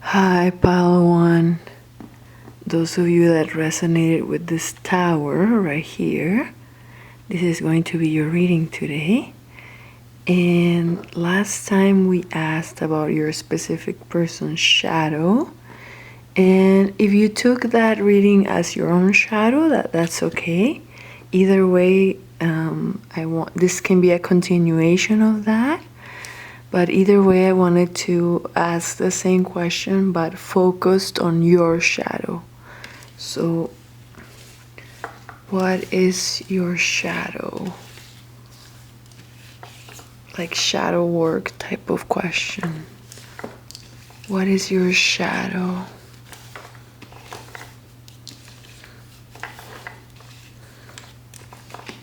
Hi, pile one. Those of you that resonated with this tower right here, this is going to be your reading today. And last time we asked about your specific person's shadow. And if you took that reading as your own shadow, that's okay. Either way, this can be a continuation of that. But either way, I wanted to ask the same question, but focused on your shadow. So, what is your shadow? Like shadow work type of question. What is your shadow?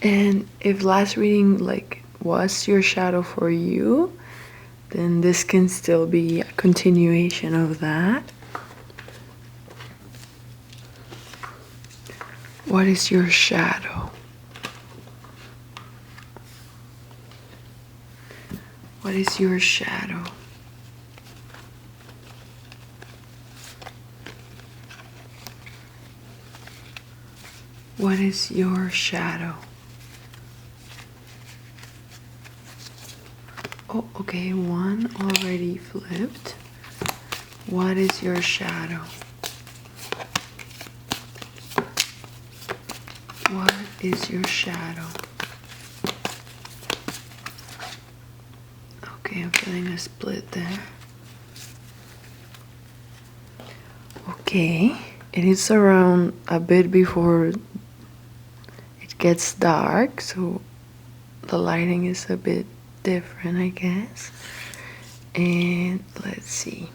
And if last reading was your shadow for you, then this can still be a continuation of that. What is your shadow? What is your shadow? What is your shadow? Oh, okay, one already flipped. What is your shadow? What is your shadow? Okay, I'm feeling a split there. Okay, it is around a bit before it gets dark, so the lighting is a bit different, I guess. And let's see.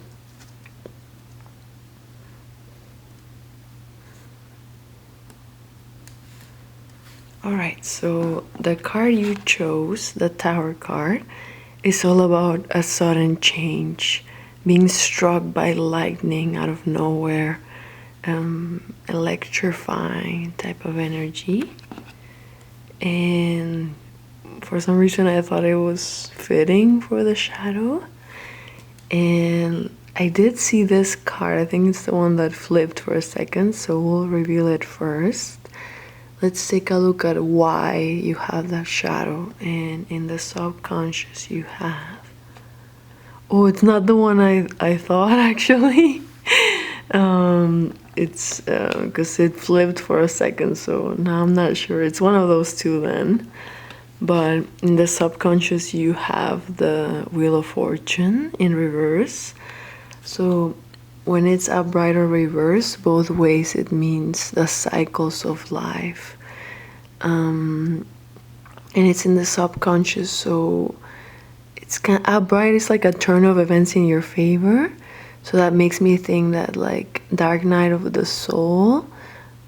Alright, so the card you chose, the Tower card, is all about a sudden change, being struck by lightning out of nowhere, electrifying type of energy. And for some reason I thought it was fitting for the shadow. And I did see this card. I think it's the one that flipped for a second, so we'll reveal it first. Let's take a look at why you have that shadow. And in the subconscious you have... Oh, it's not the one I thought actually. It's because it flipped for a second, so now I'm not sure. It's one of those two then. But in the subconscious you have the Wheel of Fortune in reverse. So when it's upright or reverse, both ways it means the cycles of life. And it's in the subconscious, so it's kind of upright. It's like a turn of events in your favor. So that makes me think that like Dark Night of the Soul,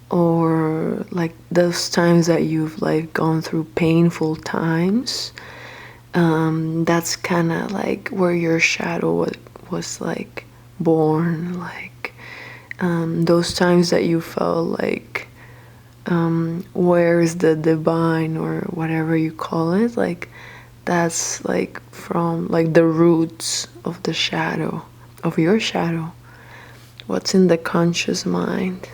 or like those times that you've like gone through painful times, that's kind of like where your shadow was like born, like those times that you felt like where is the divine, or whatever you call it, like that's like from like the roots of the shadow, of your shadow. What's in the conscious mind?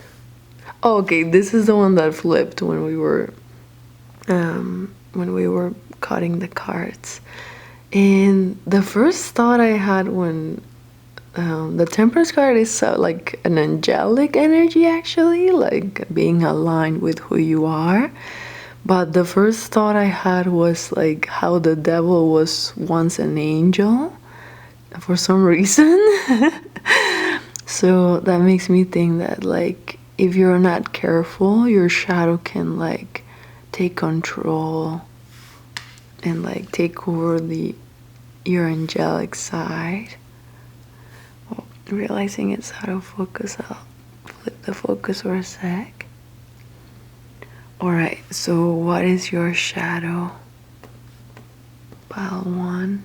Oh, okay, this is the one that flipped when we were cutting the cards. And the first thought I had when the Temperance card is like an angelic energy, actually, like being aligned with who you are. But the first thought I had was like how the devil was once an angel for some reason. So that makes me think that like if you're not careful, your shadow can like take control and like take over your angelic side. Well, realizing it's out of focus, I'll flip the focus for a sec. Alright, so what is your shadow? Pile one.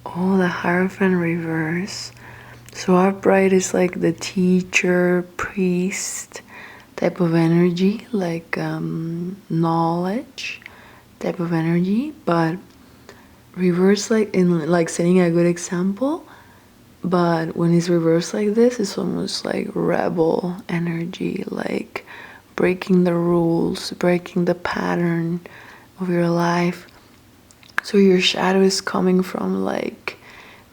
Oh, the Hierophant reverse. So upright is like the teacher, priest type of energy, like knowledge type of energy. But reverse, like in like setting a good example, but when it's reversed like this, it's almost like rebel energy, like breaking the rules, breaking the pattern of your life. So your shadow is coming from like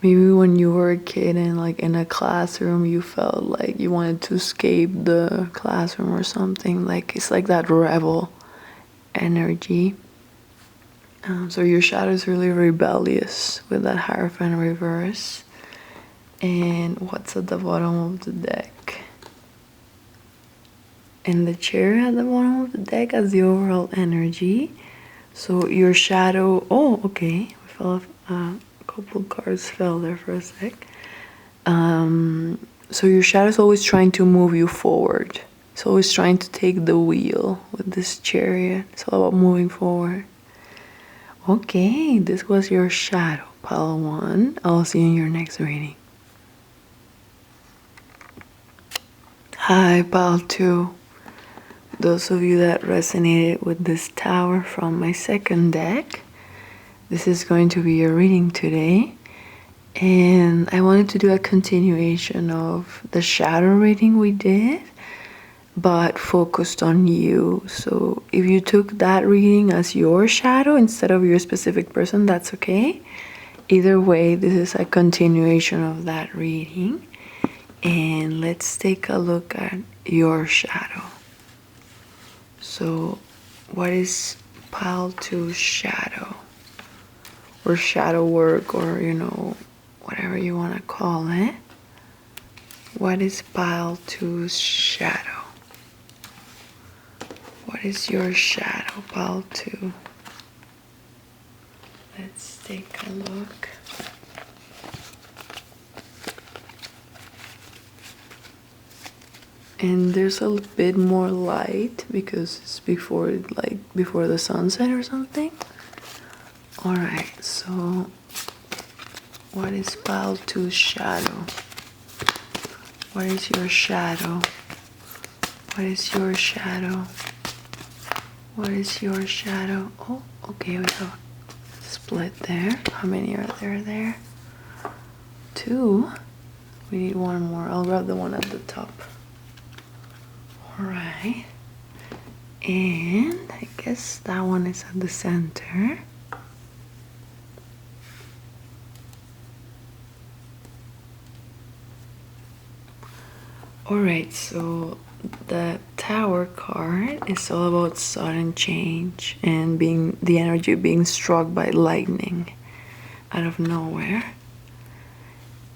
maybe when you were a kid and like in a classroom you felt like you wanted to escape the classroom or something. Like it's like that rebel energy. So your shadow is really rebellious with that Hierophant reverse. And what's at the bottom of the deck? And the chair at the bottom of the deck has the overall energy. So your shadow, oh, okay, we fell off, a couple cards fell there for a sec. So your shadow is always trying to move you forward. It's always trying to take the wheel with this chariot. It's all about moving forward. Okay, this was your shadow, pile 1. I'll see you in your next reading. Hi, pile 2. Those of you that resonated with this tower from my second deck, this is going to be your reading today. And I wanted to do a continuation of the shadow reading we did, but focused on you. So if you took that reading as your shadow instead of your specific person, that's okay. Either way, this is a continuation of that reading. And let's take a look at your shadow. So what is pile 2's shadow? Or shadow work, or whatever you want to call it. What is pile 2's shadow? What is your shadow, pile 2? Let's take a look. And there's a bit more light because it's before the sunset or something. All right, so what is pile 2's shadow? What is your shadow? What is your shadow? What is your shadow? Oh, okay, we have a split there. How many are there? 2. We need one more. I'll grab the one at the top. All right. And I guess that one is at the center. Alright, so the Tower card is all about sudden change and the energy being struck by lightning out of nowhere.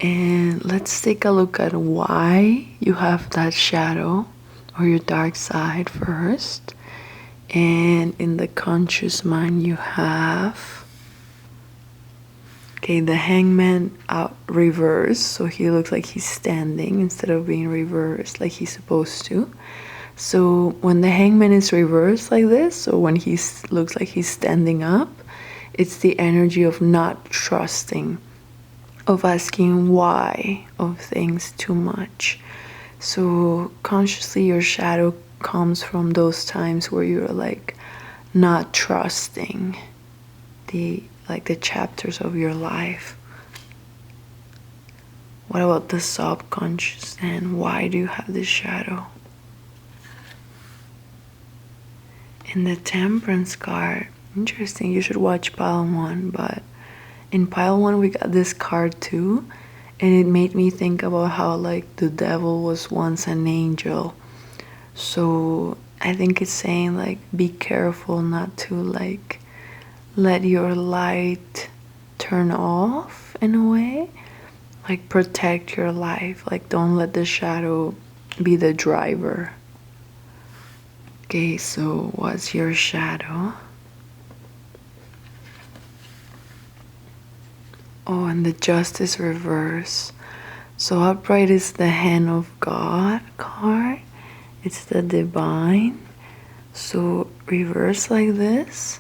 And let's take a look at why you have that shadow or your dark side first. And in the conscious mind you have the Hangman out reversed, so he looks like he's standing instead of being reversed like he's supposed to. So when the Hangman is reversed like this, so when he looks like he's standing up, it's the energy of not trusting, of asking why of things too much. So consciously your shadow comes from those times where you're like not trusting the chapters of your life. What about the subconscious then? Why do you have this shadow? In the Temperance card, interesting, you should watch pile 1, but in pile 1 we got this card too, and it made me think about how like the devil was once an angel. So I think it's saying like be careful not to like let your light turn off in a way, like protect your life, like don't let the shadow be the driver. Okay, so what's your shadow? Oh, and the Justice reverse. So upright is the Hand of God card. It's the divine. So reverse like this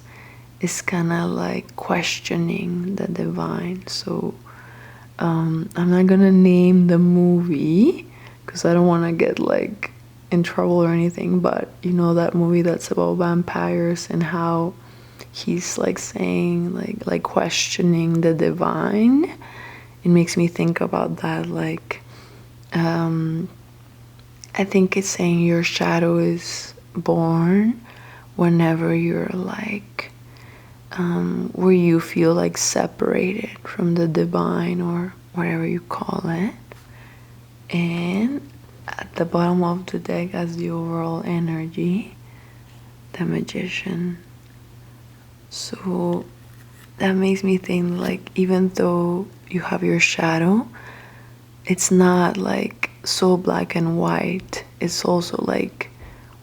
is kind of like questioning the divine. So I'm not gonna name the movie because I don't want to get like in trouble or anything, but you know that movie that's about vampires and how he's like saying like questioning the divine. It makes me think about that, like I think it's saying your shadow is born whenever you're like where you feel like separated from the divine or whatever you call it. And at the bottom of the deck as the overall energy, the Magician. So that makes me think like even though you have your shadow, it's not like so black and white. It's also like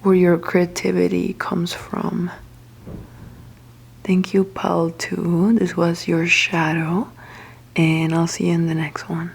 where your creativity comes from. Thank you, Pal 2. This was your shadow, and I'll see you in the next one.